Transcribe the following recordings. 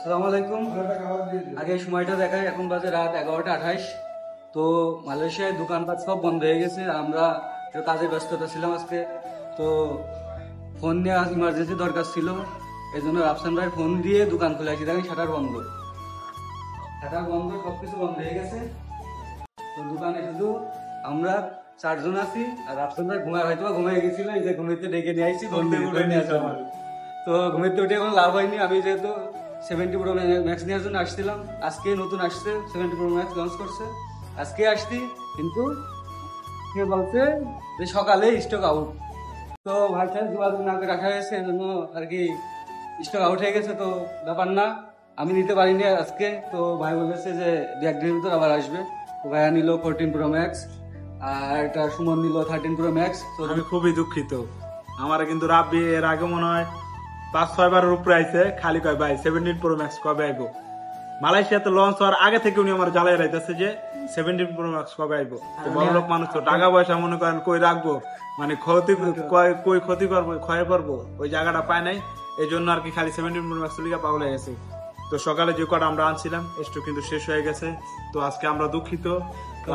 আসসালামু আলাইকুম। আগে সময়টা দেখায়, এখন বাজে রাত 11টা 28। তো মালয়েশিয়ায় দোকানপাট সব বন্ধ হয়ে গেছে। আমরা একটু কাজে ব্যস্ততা ছিলাম আজকে। তো ফোন নিয়ে ইমার্জেন্সি দরকার ছিল, এই জন্য রাফসান ভাই ফোন দিয়ে দোকান খুলে আসি। দেখেন শাটার বন্ধ, সবকিছু বন্ধ হয়ে গেছে। তো দোকানে শুধু আমরা 4 জন আছি, আর রাফসান ভাই হয়তো ঘুমিয়ে গেছিল। এই যে ঘুমিতে ডেকে নিয়ে আসছি ফোন দিয়ে। তো ঘুমিতে উঠে কোনো লাভ হয়নি। আমি যেহেতু 70 প্রো ম্যাক্স নেওয়ার জন্য আসছিলাম, আজকে নতুন আসছে 70 প্রো ম্যাক্স লঞ্চ করছে, আজকে আসছি। কিন্তু কে বলছে যে সকালে স্টক আউট। তো ভাই সাহেব যোগাযোগ না করে রাখা হয়েছে, এই জন্য আর কি স্টক আউট হয়ে গেছে। তো ব্যাপার না, আমি নিতে পারিনি আজকে। তো ভাই বলেছে যে 1-2 দিনের ভিতর আবার আসবে। তো ভাইয়া নিল 14 প্রো ম্যাক্স, আর এটা সুমন নিল 13 প্রো ম্যাক্স। তো আমি খুবই দুঃখিত। আমার কিন্তু রাব্বি এর আগে মনে হয় 5-6 বারের উপরে আইছে, খালি কয় ভাই 17 প্রো ম্যাক্স কবে আইবো। মালয়েশিয়াতে লঞ্চ হওয়ার আগে থেকে উনি আমার জ্বালাই রাইতেছে যে 17 প্রো ম্যাক্স কবে আইবো। তো বড় লোক মানুষ তো টাকা পয়সা মনে করেন কই রাখবো, মানে কই ক্ষতি করবো, ক্ষয় করবো, ওই জায়গাটা পায় নাই। এই জন্য আর কি খালি 17 প্রো ম্যাক্স লিগা পাগল হয়ে গেছে। তো সকালে যে কটা আমরা আনছিলাম স্টক কিন্তু শেষ হয়ে গেছে। তো আজকে আমরা দুঃখিত।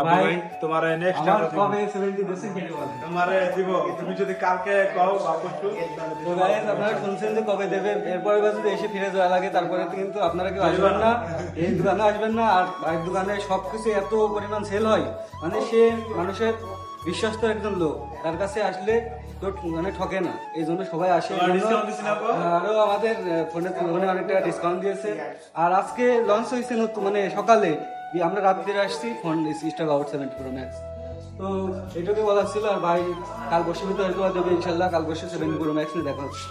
ভাই তোমার নেক্সট কবে 70 দিছে কেটে বলেন। তোমারে দিব, তুমি যদি কালকে কও বা পরশু। তো গাইস আপনারা শুনছেন যে কবে দেবে, এরপরে যদি এসে ফিরে যাওয়া লাগে তারপরে কিন্তু আপনারা কেউ আসবেন না, এই দোকানে আসবেন না। আর ভাইয়ের দোকানে সবকিছু এত পরিমাণ সেল হয়, মানে সে মানুষের বিশ্বস্ত একজন লোক, তার কাছে আসলে তো মানে ঠকে না, এই জন্য সবাই আসে। আরো আমাদের ফোনে অনেক টাকা ডিসকাউন্ট দিয়েছে। আর আজকে লঞ্চ হয়েছে নতুন, মানে সকালে আমরা রাত্রে আসছি, phone stock out 70 pro max. তো এটাকে বলা ছিল। আর ভাই কাল বসে ভিতরে দেবে ইনশাল্লাহ, কাল বসে 70 প্রো ম্যাক্স নিয়ে দেখা হচ্ছে।